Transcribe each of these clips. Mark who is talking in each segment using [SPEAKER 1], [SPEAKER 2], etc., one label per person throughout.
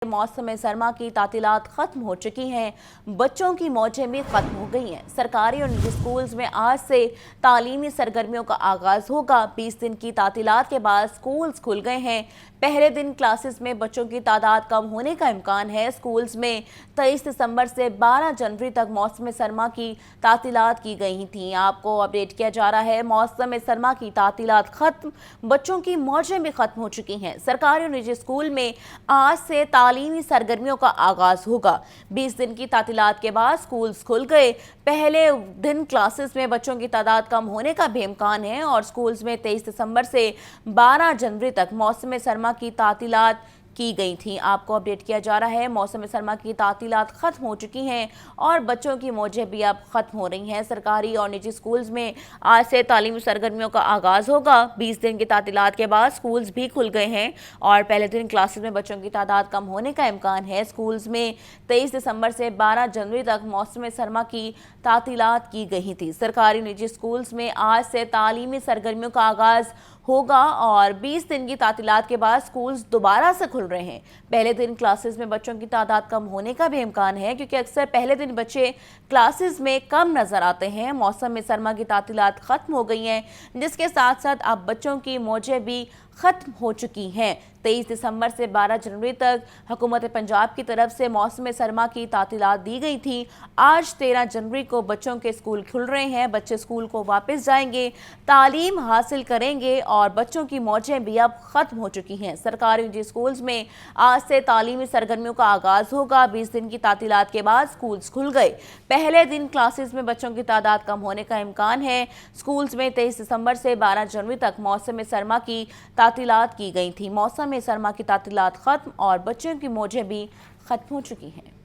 [SPEAKER 1] मौसम सरमा की तातीलात खत्म हो चुकी हैं। बच्चों की मौजें भी खत्म हो गई हैं। सरकारी और निजी स्कूल्स में आज से तालीमी सरगर्मियों का आगाज होगा। 20 दिन की तातीलात के बाद स्कूल्स खुल गए हैं। पहले दिन क्लासेस में बच्चों की तादाद कम होने का इम्कान है। स्कूल्स में 23 दिसंबर से 12 जनवरी तक मौसम सरमा की तातीलात की गई थी। आपको अपडेट किया जा रहा है, मौसम सरमा की तातीलात खत्म, बच्चों की मौजें भी खत्म हो चुकी हैं। सरकारी और निजी स्कूल में आज से तालीमी सरगर्मियों का आगाज होगा। 20 दिन की तातीलात के बाद स्कूल्स खुल गए। पहले दिन क्लासेस में बच्चों की तादाद कम होने का भी इम्कान है और स्कूल्स में 23 दिसंबर से 12 जनवरी तक मौसम सरमा की तातीलात की गई थी। आपको अपडेट किया जा रहा है, मौसम सरमा की तातीलात खत्म हो चुकी हैं और बच्चों की मौजें भी अब खत्म हो रही हैं। सरकारी और निजी स्कूल्स में आज से तालीमी सरगर्मियों का आगाज होगा। 20 दिन की तातीलात के बाद स्कूल्स भी खुल गए हैं और पहले दिन क्लासेस में बच्चों की तादाद कम होने का इम्कान है। स्कूल्स में 23 दिसंबर से 12 जनवरी तक मौसम सरमा की तातीलात की गई थी। सरकारी निजी स्कूल्स में आज से तालीमी सरगर्मियों का आगाज होगा और 20 दिन की तातीलात के बाद स्कूल्स दोबारा से खुल रहे हैं। पहले दिन क्लासेस में बच्चों की तादाद कम होने का भी इम्कान है क्योंकि अक्सर पहले दिन बच्चे क्लासेस में कम नजर आते हैं। मौसम सरमा की तातीलात खत्म हो गई हैं, जिसके साथ साथ अब बच्चों की मौजें भी खत्म हो चुकी हैं। 23 दिसंबर से 12 जनवरी तक हुकूमत पंजाब की तरफ से मौसम सरमा की तातीलात दी गई थी। आज 13 जनवरी को बच्चों के स्कूल खुल रहे हैं। बच्चे स्कूल को वापस जाएंगे, तालीम हासिल करेंगे और बच्चों की मौजें भी अब खत्म हो चुकी हैं। सरकारी निजी स्कूल्स में आज से तालीमी सरगर्मियों का आगाज होगा। 20 दिन की तातीलात के बाद स्कूल्स खुल गए। पहले दिन क्लासेस में बच्चों की तादाद कम होने का इम्कान है। स्कूल्स में 23 दिसंबर से 12 जनवरी तक मौसम सरमा की तातीलात की गई थी। मौसम सरमा की तातीलात खत्म और बच्चों की मौजें भी खत्म हो चुकी हैं।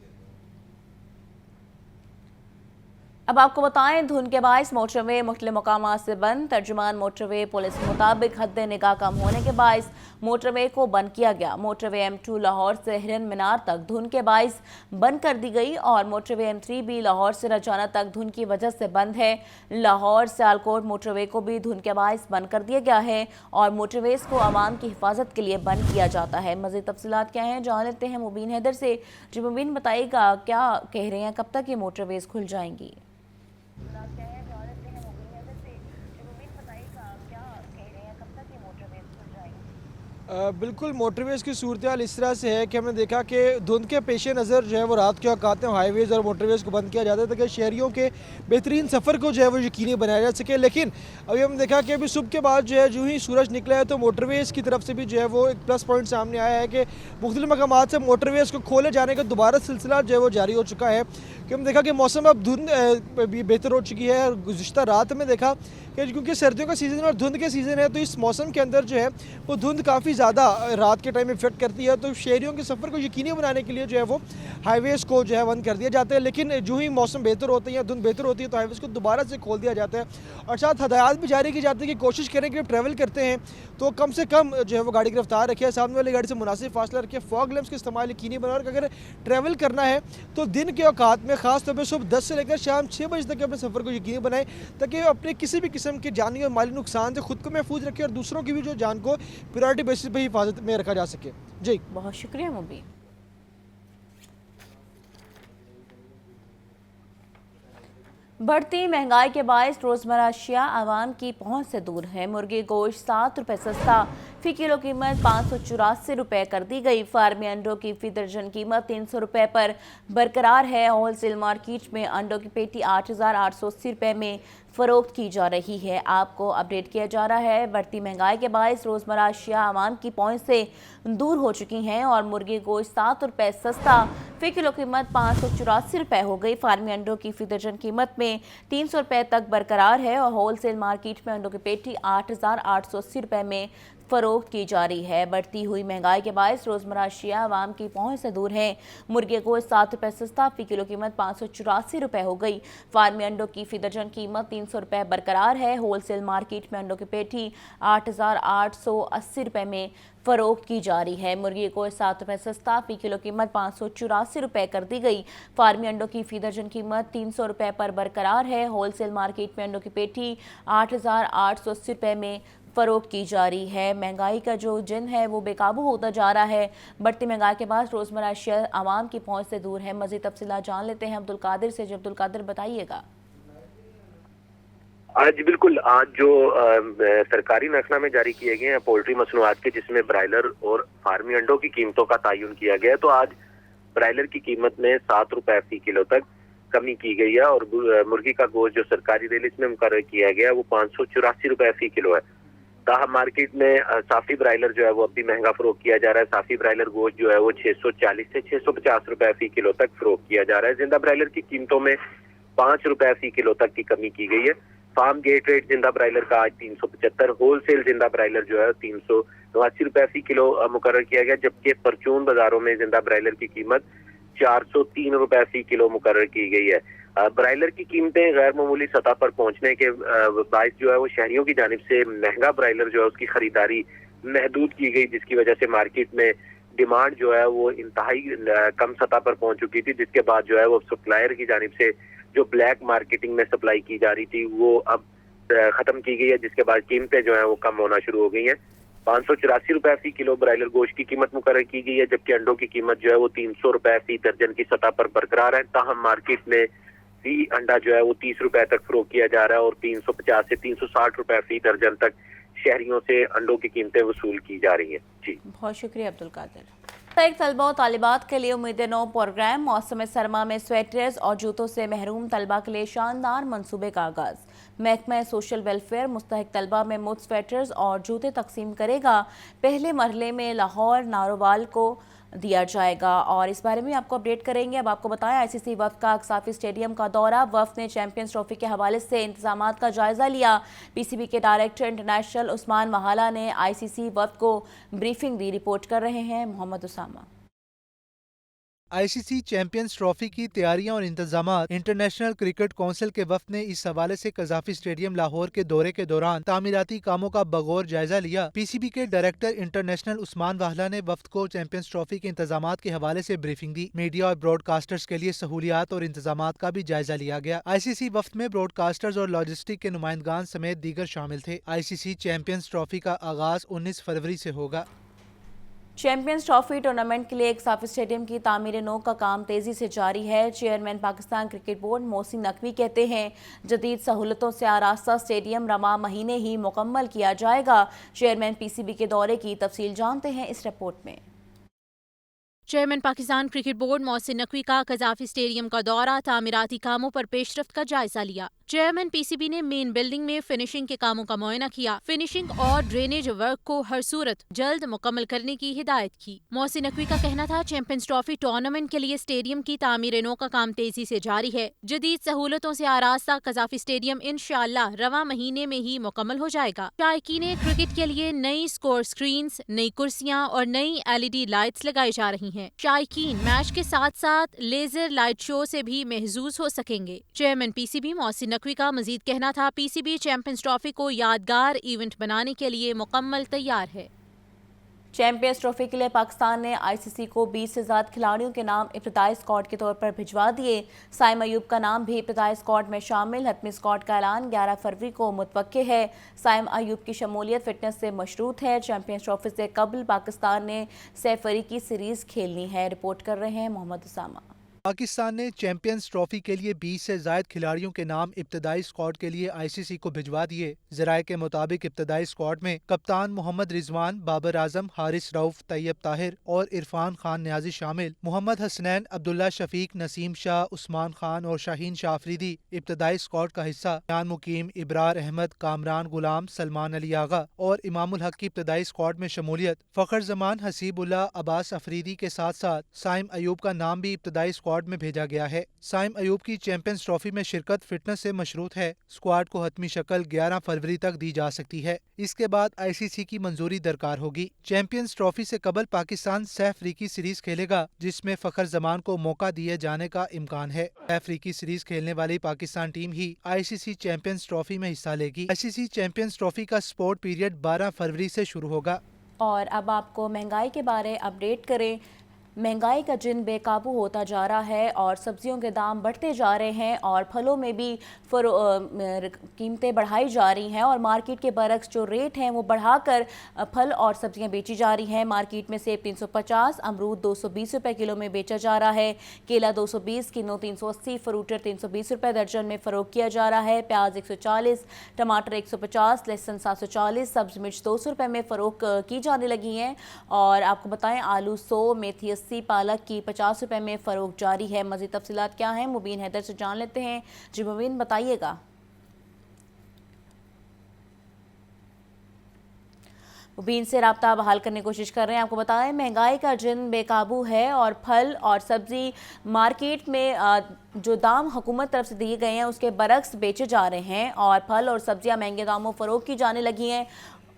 [SPEAKER 1] अब आपको बताएं, धुंध के बायस मोटरवे मुख्तलिफ मकामात से बंद। तर्जुमान मोटरवे पुलिस के मुताबिक हद निगाह कम होने के बायस मोटरवे को बंद किया गया। मोटरवे M2 लाहौर से हिरन मीनार तक धुंध के बायस बंद कर दी गई और मोटरवे M3 भी लाहौर से रजाना तक धुंध की वजह से बंद है। लाहौर सियालकोट मोटरवे को भी धुंध के बायस बंद कर दिया गया है और मोटरवेज को आवाम की हिफाजत के लिए बंद किया जाता है। मज़ीद तफसीलात क्या हैं जान लेते हैं मुबीन हैदर से। जी मुबीन, बताइएगा क्या कह रहे हैं, कब तक ये मोटरवेज खुल जाएंगी?
[SPEAKER 2] बिल्कुल मोटरवेज़ की सूरत हाल इस तरह से है कि हमने देखा कि धुंध के पेश नज़र जो है वो रात के औकात में हाईवेज़ और मोटरवेज़ को बंद किया जाता है ताकि शहरियों के बेहतरीन सफ़र को जो है वो यकीनी बनाया जा सके। लेकिन अभी हमने देखा कि अभी सुबह के बाद जो है जो ही सूरज निकला है तो मोटरवेज़ की तरफ से भी जो है वो एक प्लस पॉइंट सामने आया है कि मुख्तलिफ मकामात से मोटरवेज़ को खोले जाने का दोबारा सिलसिला जो है वो जारी हो चुका है। कि हमने देखा कि मौसम अब धुंध भी बेहतर हो चुकी है और गुज़िश्ता रात में देखा कि क्योंकि सर्दियों का सीज़न और धुंध के सीज़न है तो इस मौसम के अंदर जो है वो धुंध काफ़ी ज़्यादा रात के टाइम इफेक्ट करती है। तो शहरियों के सफ़र को यकीनी बनाने के लिए जो है वो हाईवेज़ को जो है बंद कर दिया जाता है। लेकिन जो ही मौसम बेहतर होता है या धुंध बेहतर होती है तो हाईवेज़ को दोबारा से खोल दिया जाता है और साथ हदायत भी जारी की जाती है कि कोशिश करें कि जब ट्रैवल करते हैं तो कम से कम जो है वो गाड़ी की रफ्तार रखें, सामने वाली गाड़ी से मुनासिब फासला रखें, फॉग लैंप्स का इस्तेमाल यकीनी बनाए और अगर ट्रैवल करना है तो दिन के औकात में खास तौर पर सुबह 10 से लेकर शाम 6 बजे तक अपने सफ़र को यकीनी बनाएं ताकि अपने किसी भी किस्म के जानी और माली नुकसान से खुद को महफूज रखें और दूसरों की भी जो जान को प्रायोरिटी बेसिस पर हिफाजत में रखा जा सके। जी
[SPEAKER 1] बहुत शुक्रिया मुबीन। बढ़ती महंगाई के बायस रोजमर्रा अशिया आवाम की पहुंच से दूर है। मुर्गी गोश्त 7 रुपये सस्ता, फी किलो कीमत 584 रुपये कर दी गई। फार्मी अंडों की फी दर्जन कीमत 300 रुपये पर बरकरार है। होलसेल मार्केट में अंडों की पेटी 8,880 रुपये में फ़रोख्त की जा रही है। आपको अपडेट किया जा रहा है, बढ़ती महंगाई के बायस रोज़मर्रा अशिया आवाम की पहुंच से दूर हो चुकी हैं और मुर्गी गोश्त 7 रुपये सस्ता, फी किलो कीमत 584 रुपये हो गई। फार्मी अंडों की फी दर्जन कीमत में 300 रुपये तक बरकरार है और होलसेल मार्केट में अंडों की पेटी 8,880 रुपये में फ़रोख्त की जा रही है। बढ़ती हुई महंगाई के बायस रोज़मर्रा अशिया आवाम की पहुंच से दूर है। मुर्गे गोश्त 7 रुपये सस्ता, फी किलो कीमत 584 रुपये हो गई। फार्मी अंडों की फी दर्जन कीमत 300 रुपये बरकरार है। होलसेल मार्केट में अंडों की पेटी 8,880 रुपये में फ़रोख्त की जा रही है। मुर्गी को 7 रुपये सस्ता, फी किलो कीमत 584 रुपये कर दी गई। फार्मी अंडों की फी दर्जन कीमत 300 रुपये पर बरकरार है। होलसेल मार्केट में अंडों की पेटी 8,880 रुपये में फ़रोग की जा रही है। महंगाई का जो जिन है वो बेकाबू होता जा रहा है। बढ़ती महंगाई के बाद रोज़मर्रा अशिया आवाम की पहुँच से दूर है। मज़ीद तफ़सीलात जान लेते हैं अब्दुल कादिर से। अब्दुल कादिर, बताइएगा।
[SPEAKER 3] आज बिल्कुल, आज जो सरकारी नक्शनामे जारी किए गए हैं पोल्ट्री मसनूआत के, जिसमें ब्रायलर और फार्मी अंडों की कीमतों का तयन किया गया है, तो आज ब्रायलर की कीमत में 7 रुपए फी किलो तक कमी की गई है और मुर्गी का गोश्त जो सरकारी रेट में मुकर्रर किया गया है वो 584 रुपए फी किलो है। ताहम मार्केट में साफी ब्रायलर जो है वो अब भी महंगा फरोख्त किया जा रहा है। साफी ब्रायलर गोश्त जो है वो 640 से 650 रुपए फी किलो तक फरोख्त किया जा रहा है। जिंदा ब्रायलर की कीमतों में 5 रुपए फी किलो तक की कमी की गई है। फार्म गेट रेट जिंदा ब्रायलर का आज 375, होलसेल जिंदा ब्रायलर जो है 389 रुपए फी किलो मुकर्रर किया गया, जबकि परचून बाजारों में जिंदा ब्रायलर की कीमत 403 रुपए फी किलो मुकर्रर की गई है। ब्रायलर की कीमतें गैर मामूली सतह पर पहुंचने के बायस जो है वो शहरियों की जानिब से महंगा ब्रायलर जो है उसकी खरीदारी महदूद की गई, जिसकी वजह से मार्केट में डिमांड जो है वो इंतहाई कम सतह पर पहुंच चुकी थी, जिसके बाद जो है वो सप्लायर की जानिब से जो ब्लैक मार्केटिंग में सप्लाई की जा रही थी वो अब खत्म की गई है, जिसके बाद कीमतें जो है वो कम होना शुरू हो गई हैं। 584 रुपए फी किलो ब्रायलर गोश्त की कीमत मुकर्रर की गई है, जबकि अंडों की कीमत जो है वो 300 रुपए फी दर्जन की सतह पर बरकरार है। ताहम मार्केट में फी अंडा जो है वो 30 रुपए तक फरोख्त किया जा रहा है और 350 से 360 रुपए फी दर्जन तक शहरियों से अंडों की कीमतें वसूल की जा रही हैं। जी,
[SPEAKER 1] बहुत शुक्रिया अब्दुल कादिर। एक तलबा और तालिबात के लिए उम्मीद नो प्रोग्राम। मौसम सरमा में स्वेटर्स और जूतों से महरूम तलबा के लिए शानदार मंसूबे का आगाज़। महकमा सोशल वेलफेयर मुस्तहिक तलबा में मुफ्त स्वेटर्स और जूते तकसीम करेगा। पहले मरहले में लाहौर नारोवाल को दिया जाएगा और इस बारे में आपको अपडेट करेंगे। अब आपको बताया ICC वफ़द का अक्साफी स्टेडियम का दौरा। वफ़द ने चैंपियंस ट्रॉफी के हवाले से इंतजामात का जायज़ा लिया। PCB के डायरेक्टर इंटरनेशनल उस्मान वहाला ने ICC वफ़द को ब्रीफिंग दी। रिपोर्ट कर रहे हैं Mohammad Usama.
[SPEAKER 4] ICC champions trophy की तैयारियां और इंतजामात। इंटरनेशनल क्रिकेट काउंसिल के वफ़द ने इस हवाले से कज़ाफ़ी स्टेडियम लाहौर के दौरे के दौरान तामीराती कामों का बगौर जायजा लिया। PCB के डायरेक्टर इंटरनेशनल उस्मान वाहला ने वफ़द को चैंपियंस ट्रॉफी के इंतजामात के हवाले से ब्रीफिंग दी। मीडिया और ब्रॉडकास्टर्स के लिए सहूलियात और इंतजामात का भी जायजा लिया गया। ICC वफ़द में ब्रॉडकास्टर्स और लॉजिस्टिक के नुमाइंदगान समेत दीगर शामिल थे। ICC चैंपियंस ट्रॉफी का आगाज 19 फरवरी से होगा।
[SPEAKER 1] चैंपियंस ट्रॉफी टूर्नामेंट के लिए एक साफी स्टेडियम की तामीर नो का काम तेज़ी से जारी है। Chairman Pakistan cricket board Mohsin Naqvi कहते हैं जदीद सहूलतों से आरास्ता स्टेडियम रवा महीने ही मुकम्मल किया जाएगा। चेयरमैन PCB के दौरे की तफसील जानते हैं इस रिपोर्ट में।
[SPEAKER 5] Chairman Pakistan cricket board Mohsin Naqvi का कज़ाफ़ी स्टेडियम का दौरा, तामीराती कामों पर पेशरफ्त का जायजा लिया। चेयरमैन PCB ने मेन बिल्डिंग में फिनिशिंग के कामों का मुआयना किया। फिनिशिंग और ड्रेनेज वर्क को हर सूरत जल्द मुकम्मल करने की हिदायत की। मोहसिन नकवी का कहना था चैंपियंस ट्रॉफी टूर्नामेंट के लिए स्टेडियम की तामीर नो का काम तेजी से जारी है। जदीद सहूलतों से आरास्ता कज़ाफ़ी स्टेडियम इंशाअल्लाह रवा महीने में ही मुकम्मल हो जाएगा। शायकीन क्रिकेट के लिए नई स्कोर स्क्रीन्स, नई कुर्सियां और नई LED लाइट्स लगाई जा रही हैं। शायकीन मैच के साथ साथ लेजर लाइट शो से भी महजूज हो सकेंगे। चेयरमैन PCB मोहसिन नकवी का मजीद कहना था PCB चैंपियंस ट्रॉफी को यादगार इवेंट बनाने के लिए मुकम्मल तैयार है।
[SPEAKER 1] चैंपियंस ट्रॉफी के लिए पाकिस्तान ने ICC को 20 से ज़्यादा खिलाड़ियों के नाम इब्तिदाई स्क्वाड के तौर पर भिजवा दिए। साइम अयूब का नाम भी इब्तिदाई स्क्वाड में शामिल। हतमी स्क्वाड का ऐलान 11 फरवरी को मुतवक्के है। साइम अयूब की शमूलियत फिटनेस से मशरूत है। चैंपियंस ट्रॉफी से कबल पाकिस्तान ने सैफरी की सीरीज़ खेलनी है। रिपोर्ट कर रहे हैं मोहम्मद उसामा।
[SPEAKER 4] पाकिस्तान ने चैंपियंस ट्रॉफी के लिए 20 से ज़ायद खिलाड़ियों के नाम इब्तदाई स्क्वाड के लिए ICC को भिजवा दिए। ज़राए के मुताबिक इब्तदाई स्क्वाड में कप्तान मोहम्मद रिजवान, बाबर आजम, हारिस रऊफ, तैयब ताहिर और इरफान खान न्याजी शामिल। मोहम्मद हसनैन, अब्दुल्ला शफीक, नसीम शाह, उस्मान खान और शाहीन शाह अफरीदी इब्तदाई स्क्वाड का हिस्सा। यान मुकीम, इब्रार अहमद, कामरान गुलाम, सलमान अली आगा और इमामुल हक की इब्तदाई स्क्वाड में शमूलियत। फ़खर जमान, हसीबुल्ला, अब्बास अफरीदी के साथ साथ साइम अयूब का नाम भी इब्तदाई स्क्वाड में भेजा गया है। साइम अयूब की चैंपियंस ट्रॉफी में शिरकत फिटनेस से मशरूत है। स्क्वाड को हतमी शक्ल 11 फरवरी तक दी जा सकती है। इसके बाद ICC की मंजूरी दरकार होगी। चैंपियंस ट्रॉफी से कबल पाकिस्तान सह अफ्रीकी सीरीज खेलेगा, जिसमें फ़खर जमान को मौका दिए जाने का इम्कान है। सह अफ्रीकी सीरीज खेलने वाली पाकिस्तान टीम ही ICC चैंपियंस ट्रॉफी में हिस्सा लेगी। ICC चैंपियंस ट्रॉफी का स्पोर्ट पीरियड 12 फरवरी से शुरू होगा।
[SPEAKER 1] और अब आपको महंगाई के बारे अपडेट करें। महंगाई का जिन बेकाबू होता जा रहा है और सब्जियों के दाम बढ़ते जा रहे हैं और फलों में भी कीमतें बढ़ाई जा रही हैं और मार्केट के बरक्स जो रेट हैं वो बढ़ाकर फल और सब्जियां बेची जा रही हैं। मार्केट में सेब 350, अमरूद 220 रुपए किलो में बेचा जा रहा है, केला 220, किन्नू 380, फ्रूटर 320 रुपए दर्जन में फरोख्त किया जा रहा है, प्याज 140, टमाटर 150, लहसुन 740, सब्ज मिर्च 200 रुपए में फरोख्त की जाने लगी हैं। और आपको बताएं आलू 100, मेथी 80, पालक की 50 रुपए में फरोख्त जारी है। मज़ीद तफसीलात क्या हैं मुबीन हैदर से जान लेते हैं। जी मुबीन बताइएगा। मुबीन से राब्ता बहाल करने की कोशिश कर रहे हैं। आपको बताएं महंगाई का जिन बेकाबू है और फल और सब्जी मार्केट में जो दाम हुकूमत तरफ से दिए गए हैं उसके बरक्स बेचे जा रहे हैं और फल और सब्जियां महंगे दामों फरोख्त की जाने लगी हैं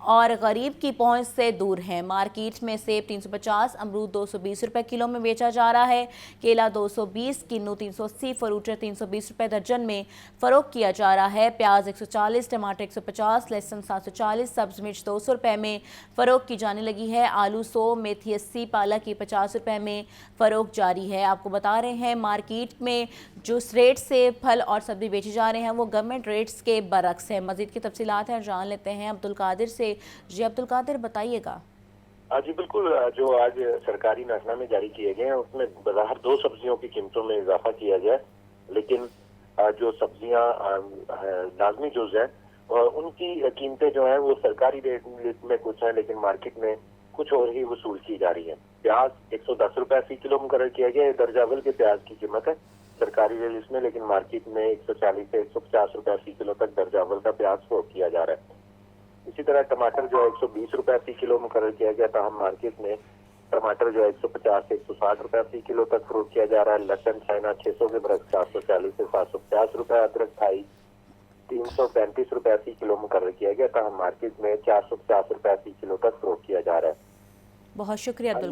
[SPEAKER 1] और गरीब की पहुंच से दूर हैं। मार्केट में सेब 350, अमरूद 220 रुपए किलो में बेचा जा रहा है, केला 220, किन्नू 380, फ्रूटर 320 रुपए दर्जन में फरोख्त किया जा रहा है, प्याज 140, टमाटर 150, लहसुन 740, सब्ज मिर्च 200 रुपए में फरोख्त की जाने लगी है, आलू 100, मेथी 80, पालक की 50 रुपए में फरोख्त जारी है। आपको बता रहे हैं मार्केट में जो रेट से फल और सब्जी बेचे जा रहे हैं वो गवर्नमेंट रेट्स के बरक्स है। मजीद की तफसीलात हैं जान लेते हैं अब्दुल कादिर से। जी अब्दुल कादिर बताइएगा।
[SPEAKER 3] जी बिल्कुल, जो आज सरकारी नाशनामे जारी किए गए हैं उसमें बाहर 2 सब्जियों की कीमतों में इजाफा किया गया, लेकिन जो सब्जियां लाजमी जुज है उनकी कीमतें जो है वो सरकारी रेट लिस्ट में कुछ है लेकिन मार्केट में कुछ और ही वसूल की जा रही है। प्याज 110 रुपए फी किलो मुकर्रर किया गया है, दर्जा अव्वल के प्याज की कीमत है सरकारी रेट लिस्ट में, लेकिन मार्केट में 140 से 150 रुपए फी किलो तक दर्जा अव्वल का प्याज फरोख्त किया जा रहा है। इसी तरह टमाटर जो है 120 रुपए फी किलो मुकर्रर किया गया था, हम मार्केट में टमाटर जो है 150 से 160 रुपए फी किलो तक फरोख्त किया जा रहा है। लहसुन चाइना 600 के बरक्स 740 से 750 रुपए, अदरक थाई 335 रुपए फी किलो मुकर्रर किया गया था, हम मार्केट में 450 रुपए फी किलो तक फरोख्त किया जा रहा है।
[SPEAKER 1] बहुत शुक्रिया अब्दुल